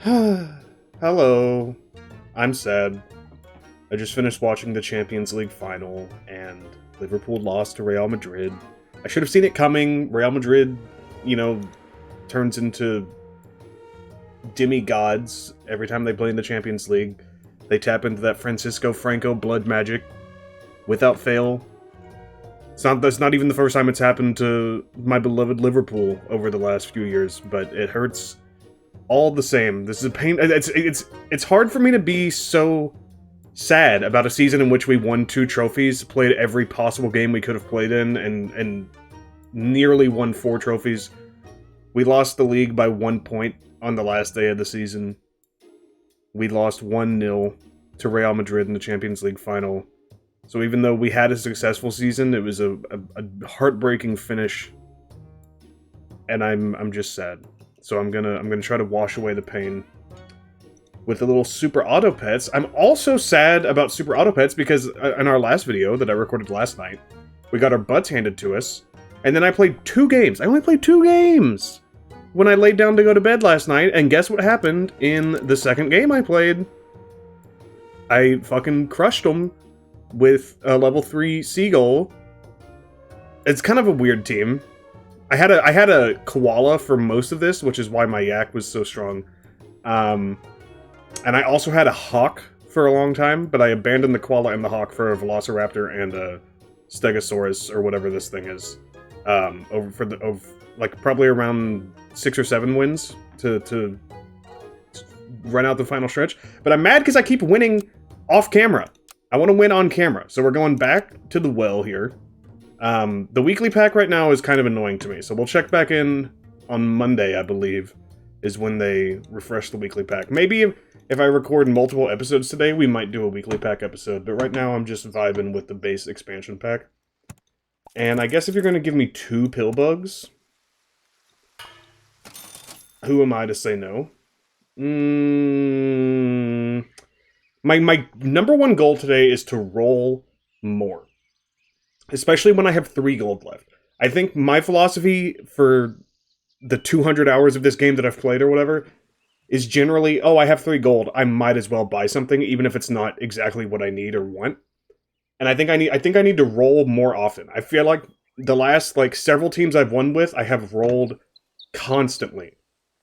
Hello. I'm sad. I just finished watching the Champions League final, and Liverpool lost to Real Madrid. I should have seen it coming. Real Madrid, you know, turns into demigods every time they play in the Champions League. They tap into that Francisco Franco blood magic without fail. That's not even the first time it's happened to my beloved Liverpool over the last few years, but it hurts all the same. This is a pain. It's hard for me to be so sad about a season in which we won 2 trophies, played every possible game we could have played in, and nearly won 4 trophies. We lost the league by 1 point on the last day of the season. We lost 1-0 to Real Madrid in the Champions League final. So even though we had a successful season, it was a heartbreaking finish, and I'm just sad. So I'm gonna try to wash away the pain with the little Super Auto Pets. I'm also sad about Super Auto Pets because in our last video that I recorded last night, we got our butts handed to us, and then I played 2 games. I only played 2 games when I laid down to go to bed last night, and guess what happened in the second game I played? I fucking crushed them with a level 3 Seagull. It's kind of a weird team. I had a koala for most of this, which is why my yak was so strong. And I also had a hawk for a long time, but I abandoned the koala and the hawk for a velociraptor and a stegosaurus, or whatever this thing is. Like probably around 6 or 7 wins to run out the final stretch. But I'm mad because I keep winning off camera. I want to win on camera, so we're going back to the well here. The weekly pack right now is kind of annoying to me, so we'll check back in on Monday, I believe, is when they refresh the weekly pack. Maybe if I record multiple episodes today, we might do a weekly pack episode, but right now I'm just vibing with the base expansion pack. And I guess if you're going to give me 2 pill bugs, who am I to say no? My number 1 goal today is to roll more. Especially when I have 3 gold left. I think my philosophy for the 200 hours of this game that I've played or whatever is generally, oh, I have 3 gold, I might as well buy something, even if it's not exactly what I need or want. And I think I need to roll more often. I feel like the last several teams I've won with, I have rolled constantly.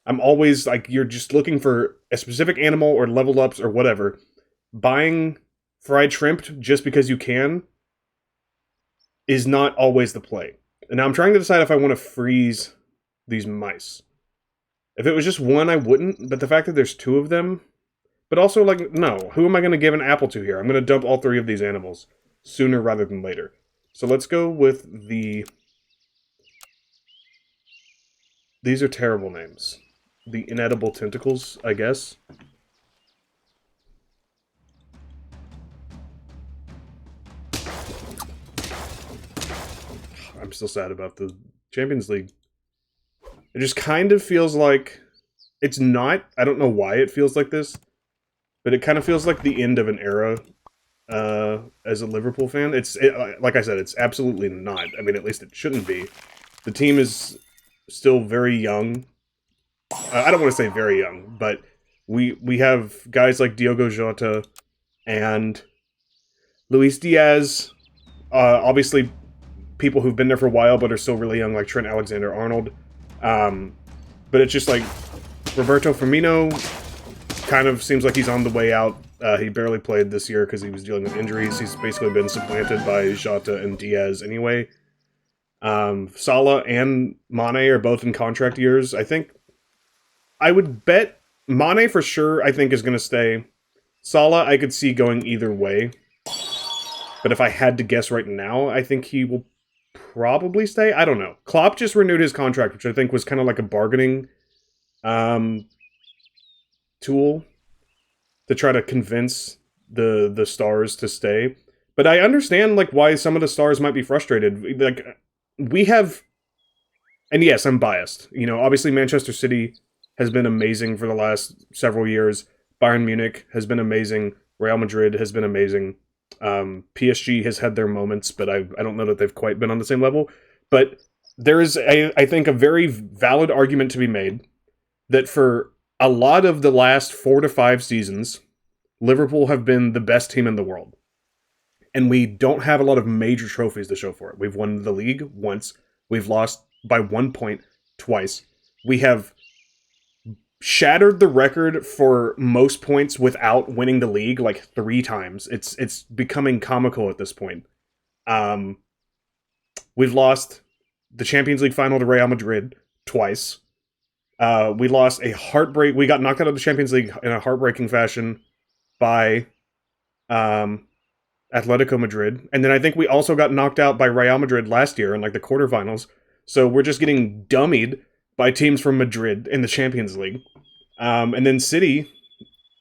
I'm always you're just looking for a specific animal or level ups or whatever. Buying fried shrimp just because you can is not always the play. And now I'm trying to decide if I want to freeze these mice. If it was just 1, I wouldn't, but the fact that there's 2 of them... But also, no. Who am I going to give an apple to here? I'm going to dump all 3 of these animals sooner rather than later. So let's go with the... These are terrible names. The inedible tentacles, I guess. I'm still sad about the Champions League. It just kind of feels like... It's not. I don't know why it feels like this. But it kind of feels like the end of an era as a Liverpool fan. Like I said, it's absolutely not. I mean, at least it shouldn't be. The team is still very young. I don't want to say very young, but we have guys like Diogo Jota and Luis Diaz. Obviously, people who've been there for a while but are still really young, like Trent Alexander-Arnold. But it's just Roberto Firmino kind of seems like he's on the way out. He barely played this year because he was dealing with injuries. He's basically been supplanted by Jota and Diaz anyway. Salah and Mane are both in contract years. I think I would bet Mane for sure, I think, is going to stay. Salah, I could see going either way. But if I had to guess right now, I think he will probably stay. I don't know. Klopp just renewed his contract, which I think was kind of like a bargaining tool to try to convince the stars to stay. But I understand why some of the stars might be frustrated. We have, and yes, I'm biased. Obviously Manchester City has been amazing for the last several years. Bayern Munich has been amazing. Real Madrid has been amazing. PSG has had their moments, but I don't know that they've quite been on the same level. But there is, I think, a very valid argument to be made that for a lot of the last 4 to 5 seasons, Liverpool have been the best team in the world. And we don't have a lot of major trophies to show for it. We've won the league once. We've lost by 1 point twice. We have shattered the record for most points without winning the league like 3 times. It's becoming comical at this point. We've lost the Champions League final to Real Madrid twice. We lost a heartbreak. We got knocked out of the Champions League in a heartbreaking fashion by Atletico Madrid. And then I think we also got knocked out by Real Madrid last year in like the quarterfinals. So we're just getting dummied by teams from Madrid in the Champions League. And then City,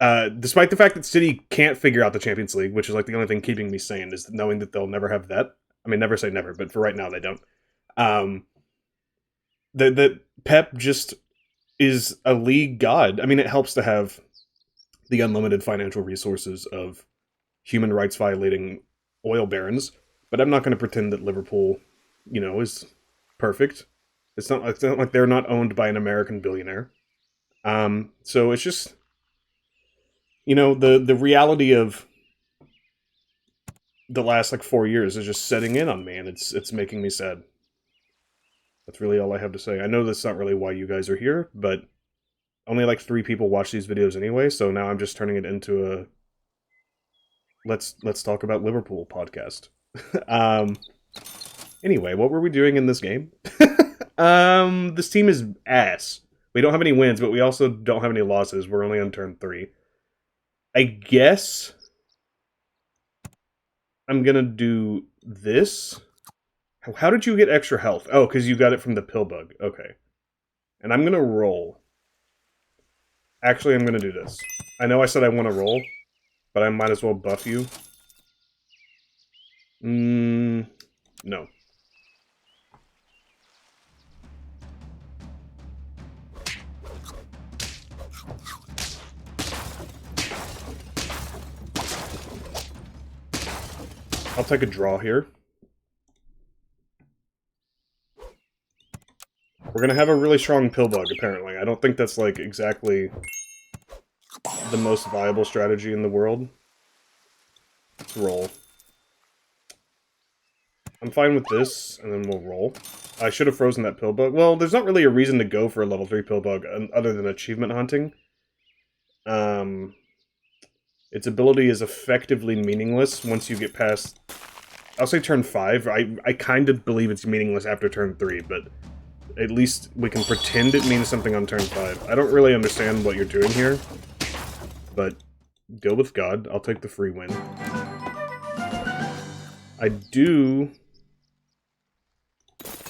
despite the fact that City can't figure out the Champions League, which is like the only thing keeping me sane, is knowing that they'll never have that. I mean, never say never, but for right now they don't. That Pep just is a league god. I mean, it helps to have the unlimited financial resources of human rights violating oil barons, but I'm not going to pretend that Liverpool, is perfect. It's not like they're not owned by an American billionaire. So it's just, the reality of the last 4 years is just setting in on me, and it's making me sad. That's really all I have to say. I know that's not really why you guys are here, but only 3 people watch these videos anyway, so now I'm just turning it into a let's talk about Liverpool podcast. Anyway, what were we doing in this game? This team is ass. We don't have any wins, but we also don't have any losses. We're only on turn 3. I guess I'm gonna do this. How did you get extra health? Oh, because you got it from the pill bug. Okay. And I'm gonna roll. Actually, I'm gonna do this. I know I said I want to roll, but I might as well buff you. No. I'll take a draw here. We're gonna have a really strong pill bug, apparently. I don't think that's, exactly the most viable strategy in the world. Let's roll. I'm fine with this, and then we'll roll. I should have frozen that pill bug. Well, there's not really a reason to go for a level 3 pill bug other than achievement hunting. Its ability is effectively meaningless once you get past... I'll say turn 5. I kind of believe it's meaningless after turn 3, but at least we can pretend it means something on turn 5. I don't really understand what you're doing here, but go with God. I'll take the free win. I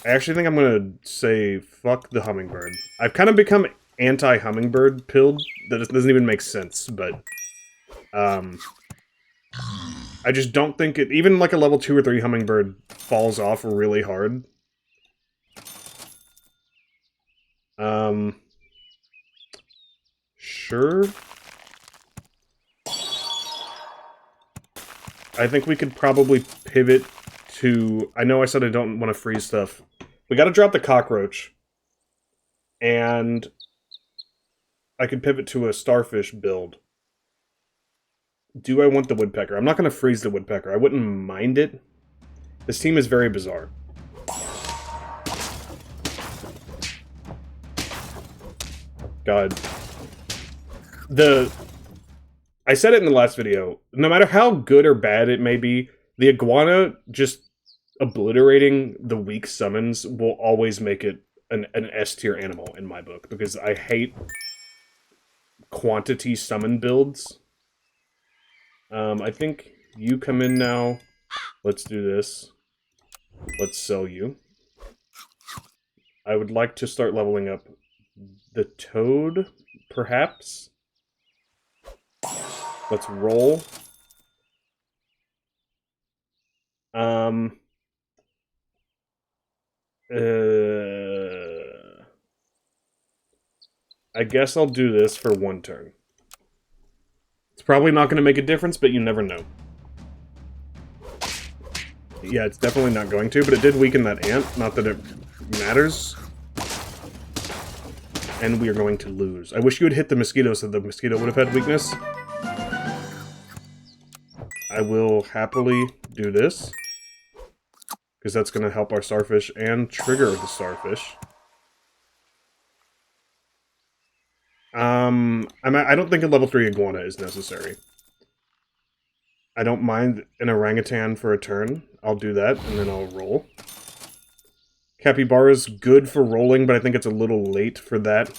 actually think I'm gonna say fuck the hummingbird. I've kind of become anti-hummingbird pilled. That doesn't even make sense, but I just don't think it... Even a level 2 or 3 hummingbird falls off really hard. Sure. I think we could probably pivot to... I know I said I don't want to freeze stuff. We gotta drop the cockroach. And I could pivot to a starfish build. Do I want the woodpecker? I'm not going to freeze the woodpecker. I wouldn't mind it. This team is very bizarre. God. I said it in the last video. No matter how good or bad it may be, the iguana just obliterating the weak summons will always make it an S-tier animal in my book, because I hate quantity summon builds. I think you come in now. Let's do this. Let's sell you. I would like to start leveling up the toad, perhaps. Let's roll. I guess I'll do this for 1 turn. It's probably not going to make a difference, but you never know. Yeah, it's definitely not going to, but it did weaken that ant. Not that it matters. And we are going to lose. I wish you had hit the mosquito so the mosquito would have had weakness. I will happily do this. Because that's going to help our starfish and trigger the starfish. I don't think a level 3 iguana is necessary. I don't mind an orangutan for a turn. I'll do that, and then I'll roll. Capybara's good for rolling, but I think it's a little late for that.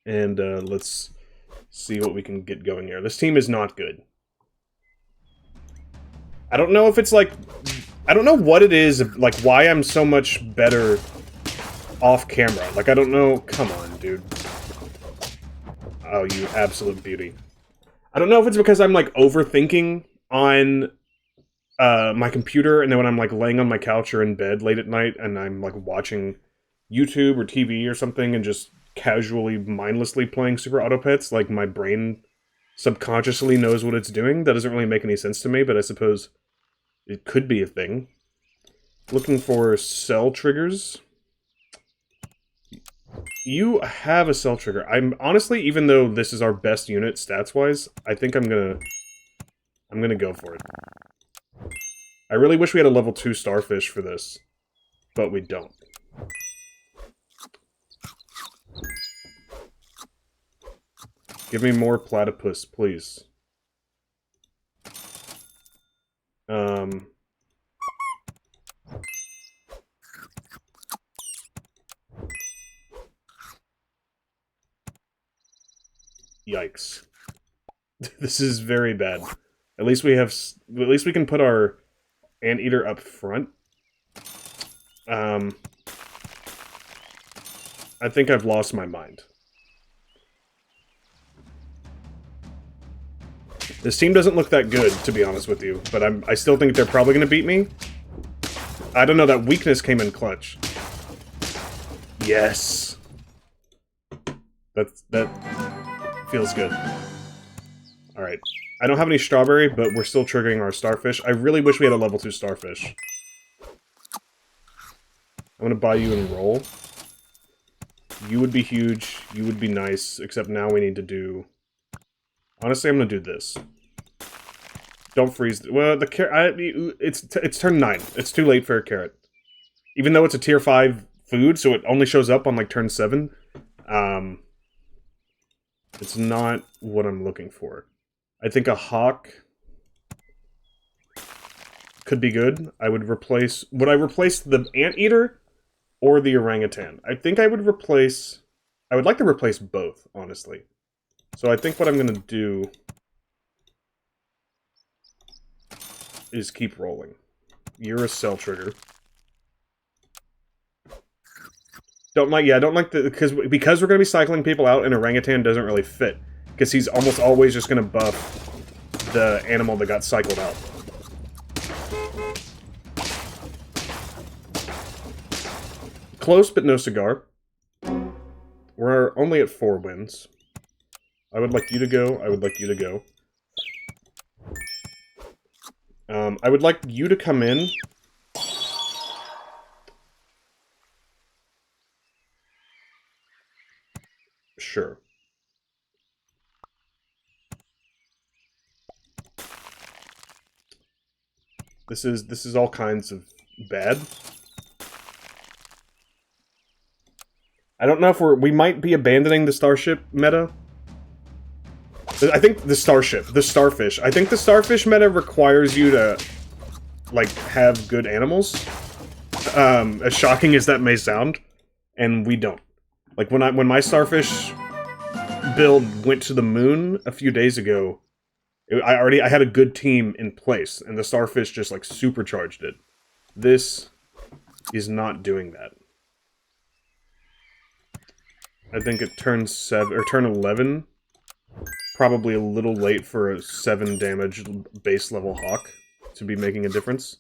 And let's see what we can get going here. This team is not good. I don't know if it's like... I don't know what it is, like, why I'm so much better off camera. Like, I don't know... Come on, dude. Oh, you absolute beauty. I don't know if it's because I'm, like, overthinking on my computer, and then when I'm, like, laying on my couch or in bed late at night, and I'm, like, watching YouTube or TV or something, and just casually, mindlessly playing Super Auto Pets, like, my brain subconsciously knows what it's doing. That doesn't really make any sense to me, but I suppose it could be a thing. Looking for cell triggers. You have a cell trigger. I'm honestly, even though this is our best unit stats-wise, I think I'm gonna go for it. I really wish we had a level 2 starfish for this, but we don't. Give me more platypus, please. Yikes. This is very bad. At least we have... At least we can put our anteater up front. I think I've lost my mind. This team doesn't look that good, to be honest with you, but I still think they're probably going to beat me. I don't know, that weakness came in clutch. Yes! That feels good. Alright. I don't have any strawberry, but we're still triggering our starfish. I really wish we had a level 2 starfish. I'm gonna buy you and roll. You would be huge, you would be nice, except now we need to do... Honestly, I'm gonna do this. Don't freeze. Well, the carrot... It's turn 9. It's too late for a carrot. Even though it's a tier 5 food, so it only shows up on, like, turn 7. It's not what I'm looking for. I think a hawk could be good. I would replace... Would I replace the anteater or the orangutan? I think I would replace... I would like to replace both, honestly. So I think what I'm going to do is keep rolling. You're a cell trigger. Don't like... Yeah, I don't like the... Because we're going to be cycling people out and orangutan doesn't really fit. Because he's almost always just going to buff the animal that got cycled out. Close, but no cigar. We're only at 4 wins. I would like you to go. I would like you to go. I would like you to come in. Sure. This is all kinds of bad. I don't know if we might be abandoning the starship meta. I think the starfish. I think the starfish meta requires you to, like, have good animals. As shocking as that may sound, and we don't. Like, when my starfish build went to the moon a few days ago, I had a good team in place, and the starfish just, like, supercharged it. This is not doing that. I think it turn 7 or turn 11. Probably a little late for a 7 damage base level hawk to be making a difference.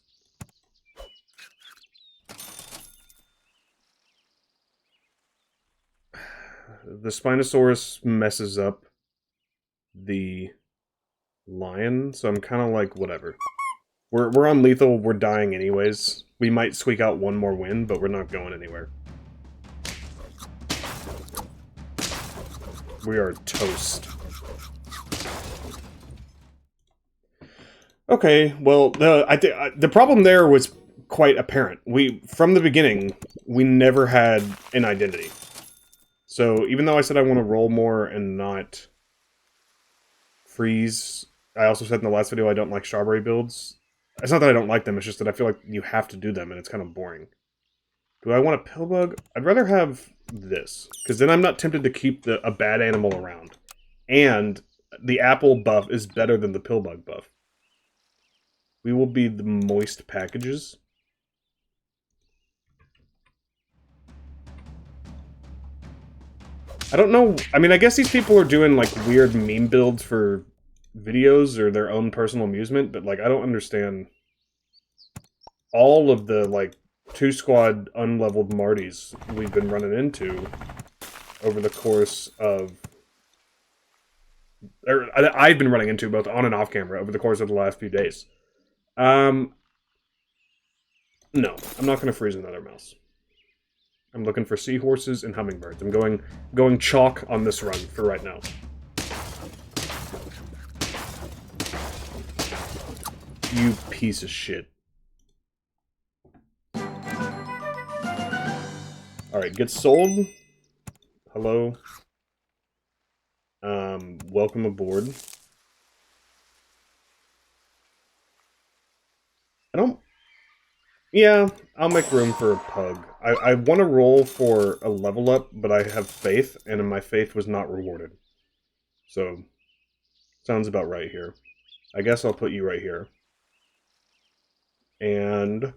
The Spinosaurus messes up the lion, so I'm kind of like, whatever. We're on lethal, we're dying anyways. We might squeak out one more win, but we're not going anywhere. We are toast. Okay, well, the problem there was quite apparent. From the beginning, we never had an identity. So even though I said I want to roll more and not freeze, I also said in the last video I don't like strawberry builds. It's not that I don't like them, it's just that I feel like you have to do them and it's kind of boring. Do I want a pill bug? I'd rather have this, because then I'm not tempted to keep a bad animal around. And the apple buff is better than the pill bug buff. We will be the moist packages. I don't know. I mean, I guess these people are doing, like, weird meme builds for videos or their own personal amusement, but, like, I don't understand all of the, like, 2-squad unleveled Martys we've been running into over the course of... Or, I've been running into both on and off camera over the course of the last few days. No, I'm not going to freeze another mouse. I'm looking for seahorses and hummingbirds. I'm going chalk on this run for right now. You piece of shit. Alright, get sold. Hello. Welcome aboard. Yeah, I'll make room for a pug. I want to roll for a level up, but I have faith, and my faith was not rewarded. So, sounds about right here. I guess I'll put you right here. And...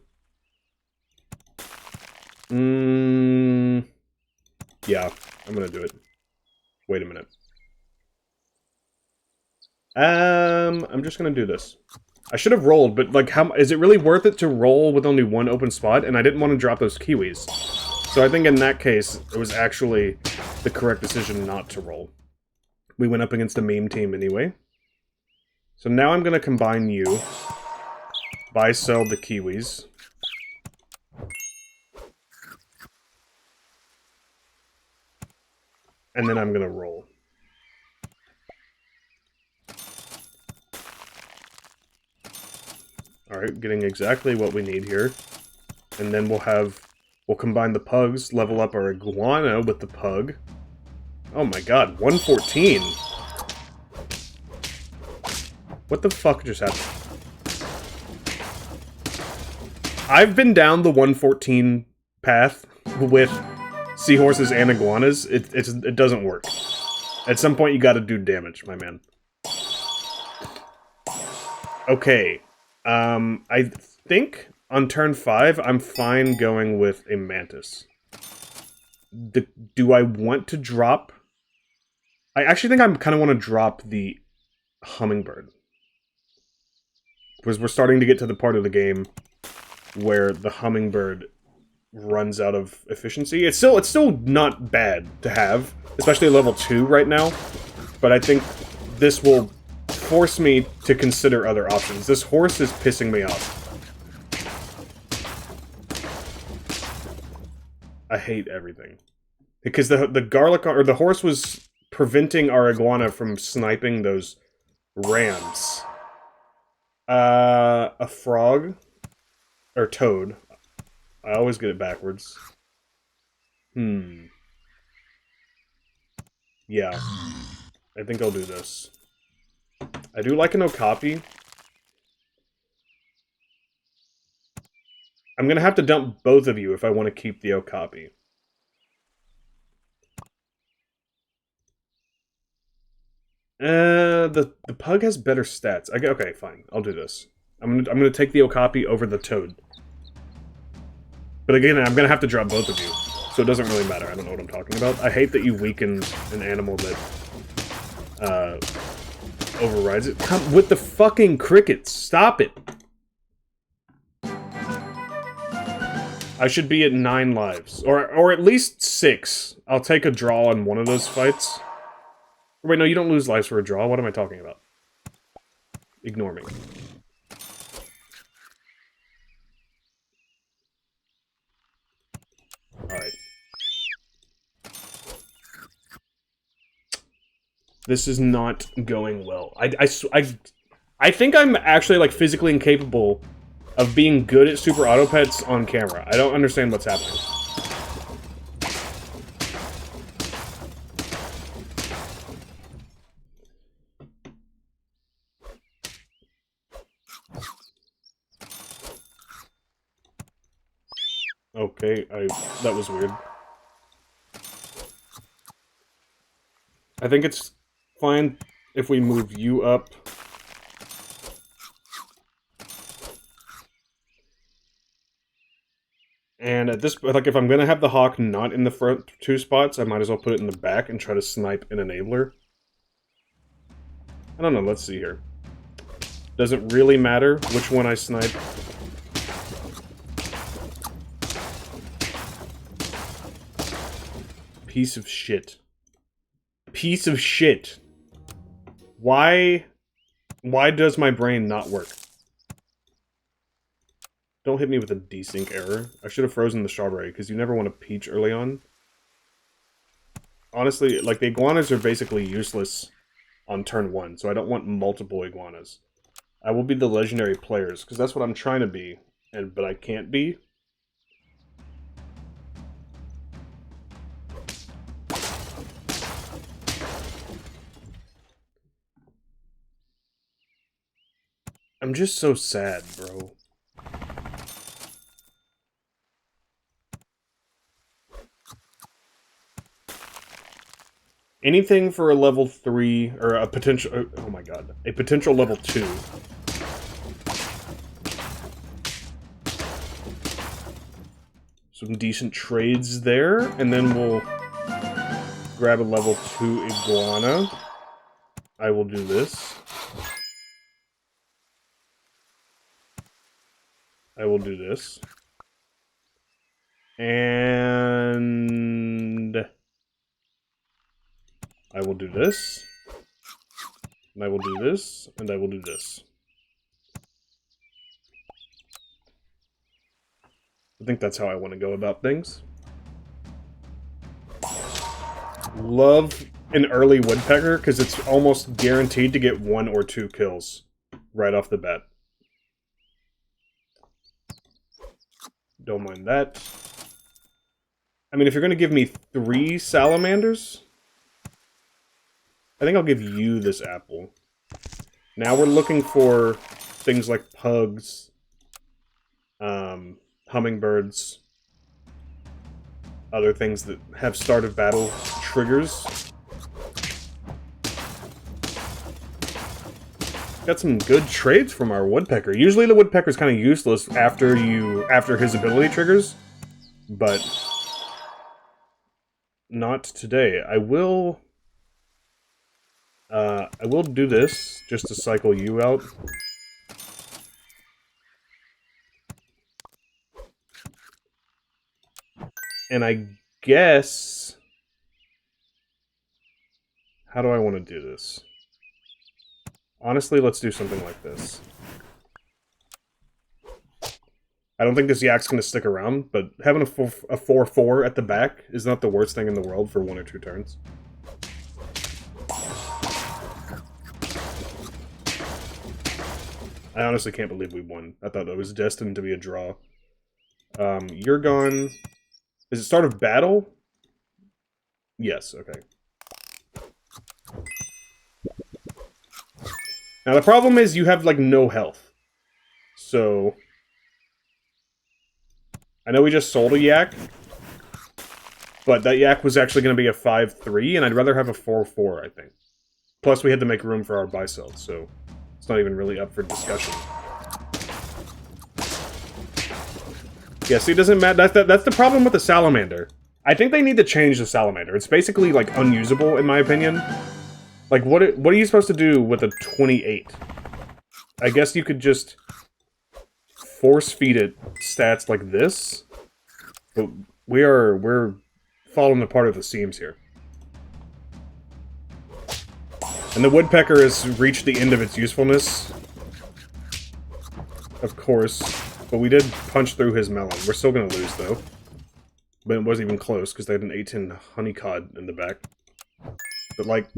yeah, I'm gonna do it. Wait a minute. I'm just gonna do this. I should have rolled, but, like, how is it really worth it to roll with only one open spot? And I didn't want to drop those kiwis. So I think in that case, it was actually the correct decision not to roll. We went up against a meme team anyway. So now I'm gonna combine you. Buy, sell the kiwis. And then I'm gonna roll. Alright, getting exactly what we need here. And then we'll combine the pugs, level up our iguana with the pug. Oh my god, 114! What the fuck just happened? I've been down the 114 path with seahorses and iguanas. It doesn't work. At some point you gotta do damage, my man. Okay. I think on turn 5, I'm fine going with a mantis. Do I want to drop... I actually think I kind of want to drop the hummingbird. Because we're starting to get to the part of the game where the hummingbird runs out of efficiency. It's still not bad to have, especially level 2 right now. But I think this will force me to consider other options. This horse is pissing me off. I hate everything. Because the garlic, or the horse was preventing our iguana from sniping those rams. A frog? Or toad. I always get it backwards. Yeah. I think I'll do this. I do like an okapi. I'm gonna have to dump both of you if I want to keep the okapi. The pug has better stats. Okay, fine. I'll do this. I'm gonna take the okapi over the toad. But again, I'm gonna have to drop both of you, so it doesn't really matter. I don't know what I'm talking about. I hate that you weaken an animal that overrides it. Come with the fucking crickets. Stop it. I should be at 9 lives, or at least 6. I'll take a draw on one of those fights. Wait, no, you don't lose lives for a draw. What am I talking about? Ignore me. Alright. This is not going well. I think I'm actually, like, physically incapable of being good at super auto pets on camera. I don't understand what's happening. Okay, that was weird. I think it's fine if we move you up. And at this, like, if I'm gonna have the hawk not in the front 2 spots, I might as well put it in the back and try to snipe an enabler. I don't know, let's see here. Does it really matter which one I snipe? Piece of shit. Piece of shit. Why does my brain not work? Don't hit me with a desync error. I should have frozen the strawberry, because you never want a peach early on. Honestly, like, the iguanas are basically useless on turn 1, so I don't want multiple iguanas. I will be the legendary players, because that's what I'm trying to be, but I can't be. I'm just so sad, bro. Anything for a level 3, or a potential, oh my god, a potential level 2. Some decent trades there, and then we'll grab a level 2 iguana. I will do this. I will do this. And I will do this. And I will do this. And I will do this. I think that's how I want to go about things. Love an early woodpecker, because it's almost guaranteed to get 1 or 2 kills right off the bat. Don't mind that. I mean, if you're going to give me 3 salamanders, I think I'll give you this apple. Now we're looking for things like pugs, hummingbirds, other things that have start of battle triggers. Got some good trades from our woodpecker. Usually the woodpecker's kind of useless after his ability triggers, but not today. I will do this just to cycle you out. And I guess, how do I want to do this? Honestly, let's do something like this. I don't think this yak's going to stick around, but having a 4-4 at the back is not the worst thing in the world for 1 or 2 turns. I honestly can't believe we won. I thought that was destined to be a draw. You're gone. Is it start of battle? Yes, okay. Now the problem is you have, like, no health. So I know we just sold a yak, but that yak was actually going to be a 5-3, and I'd rather have a 4-4, I think. Plus we had to make room for our buy-sell, so it's not even really up for discussion. Yeah, see, it doesn't matter. That's the problem with the Salamander. I think they need to change the Salamander. It's basically, like, unusable, in my opinion. Like, what are you supposed to do with a 28? I guess you could just force-feed it stats like this. But we're falling apart at the seams here. And the woodpecker has reached the end of its usefulness. Of course. But we did punch through his melon. We're still gonna lose, though. But it wasn't even close, because they had an 18 honeycod in the back. But, like,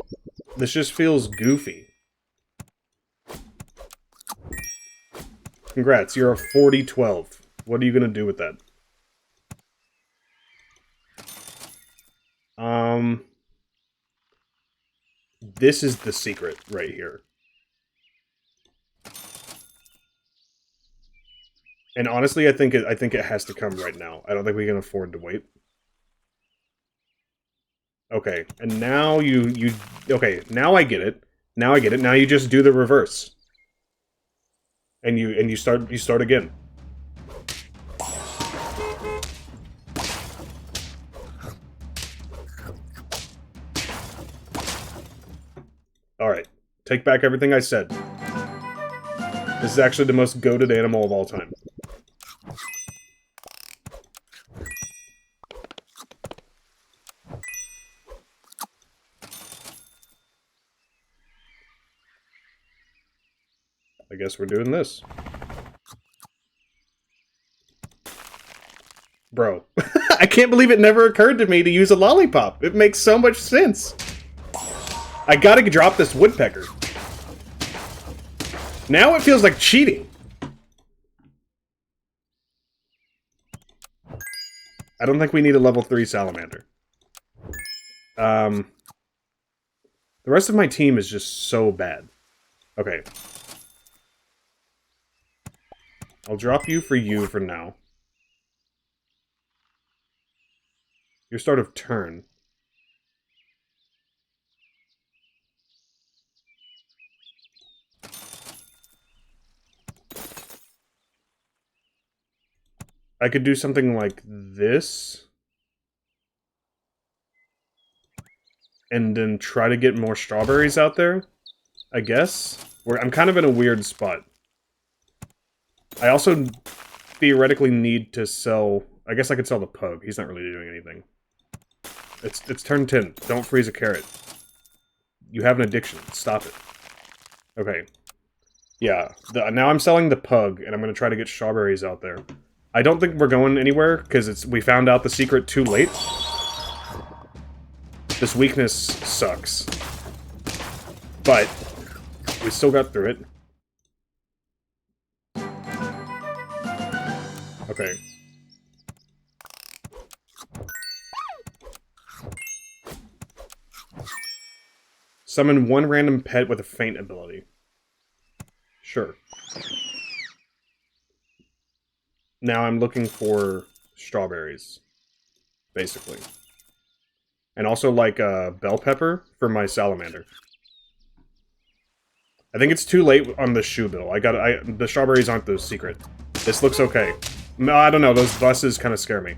This just feels goofy. Congrats, you're a 40-12. What are you gonna do with that? This is the secret right here. And honestly, I think it has to come right now. I don't think we can afford to wait. Okay, and now you okay, now I get it. Now I get it. Now you just do the reverse. And you start again. Alright. Take back everything I said. This is actually the most goated animal of all time. I guess we're doing this. Bro. I can't believe it never occurred to me to use a lollipop. It makes so much sense. I gotta drop this woodpecker. Now it feels like cheating. I don't think we need a level 3 salamander. The rest of my team is just so bad. Okay. I'll drop you for now. Your start of turn. I could do something like this. And then try to get more strawberries out there, I guess. I'm kind of in a weird spot. I also theoretically need to sell... I guess I could sell the pug. He's not really doing anything. It's turn 10. Don't freeze a carrot. You have an addiction. Stop it. Okay. Yeah. Now I'm selling the pug, and I'm going to try to get strawberries out there. I don't think we're going anywhere, because we found out the secret too late. This weakness sucks. But we still got through it. Okay. Summon one random pet with a faint ability. Sure. Now I'm looking for strawberries, basically. And also like bell pepper for my salamander. I think it's too late on the shoe bill. The strawberries aren't the secret. This looks okay. No, I don't know, those buses kind of scare me.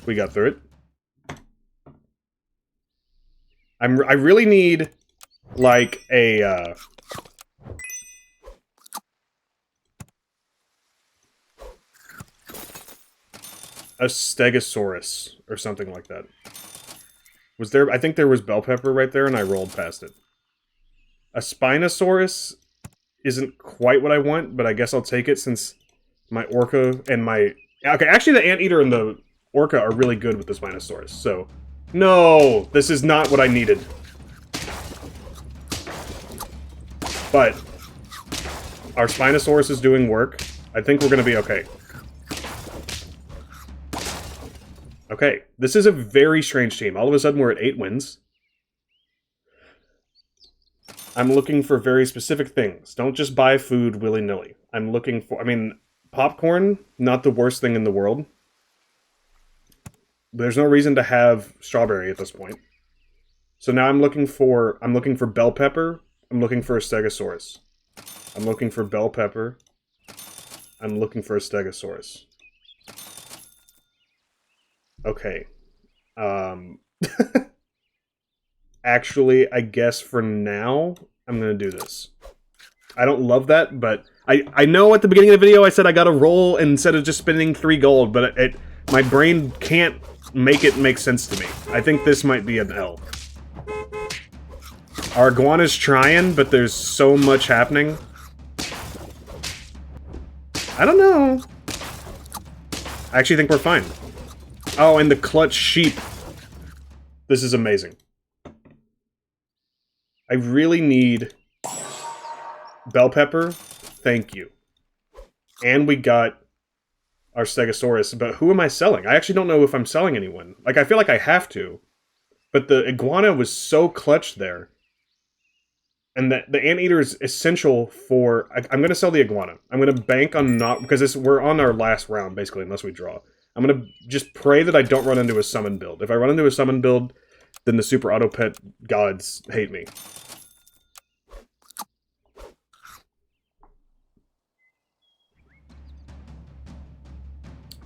We got through it. I really need, like, a stegosaurus or something like that. Was there... I think there was bell pepper right there, and I rolled past it. A Spinosaurus isn't quite what I want, but I guess I'll take it since my orca and my... Okay, actually the anteater and the orca are really good with the Spinosaurus, so... No! This is not what I needed. But our Spinosaurus is doing work. I think we're gonna be okay. Okay, this is a very strange team. All of a sudden we're at 8 wins. I'm looking for very specific things. Don't just buy food willy-nilly. I'm looking for... I mean, popcorn, not the worst thing in the world. There's no reason to have strawberry at this point. So now I'm looking for bell pepper. I'm looking for a stegosaurus. I'm looking for bell pepper. I'm looking for a stegosaurus. Okay. Actually, I guess for now, I'm gonna do this. I don't love that, but I know at the beginning of the video I said I gotta roll instead of just spending 3 gold, but my brain can't make it make sense to me. I think this might be an L. Our iguana's trying, but there's so much happening. I don't know. I actually think we're fine. Oh, and the clutch sheep. This is amazing. I really need bell pepper. Thank you. And we got our Stegosaurus, but who am I selling? I actually don't know if I'm selling anyone. Like, I feel like I have to. But the iguana was so clutch there. And the anteater is essential for... I'm going to sell the iguana. I'm going to bank on not... Because we're on our last round, basically, unless we draw. I'm going to just pray that I don't run into a summon build. If I run into a summon build, then the Super Auto Pet gods hate me.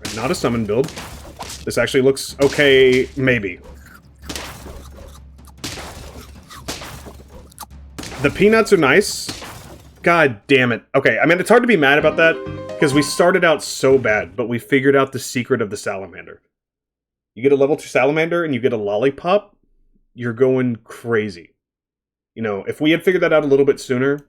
Right, not a summon build. This actually looks okay, maybe. The peanuts are nice. God damn it. Okay, I mean, it's hard to be mad about that, because we started out so bad, but we figured out the secret of the Salamander. You get a level 2 Salamander and you get a lollipop, you're going crazy. You know, if we had figured that out a little bit sooner,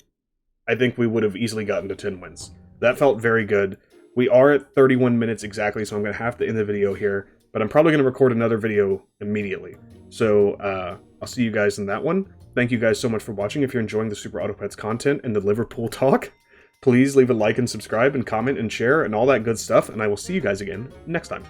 I think we would have easily gotten to 10 wins. That felt very good. We are at 31 minutes exactly, so I'm going to have to end the video here, but I'm probably going to record another video immediately. So, I'll see you guys in that one. Thank you guys so much for watching. If you're enjoying the Super Auto Pets content and the Liverpool talk, please leave a like and subscribe and comment and share and all that good stuff, and I will see you guys again next time.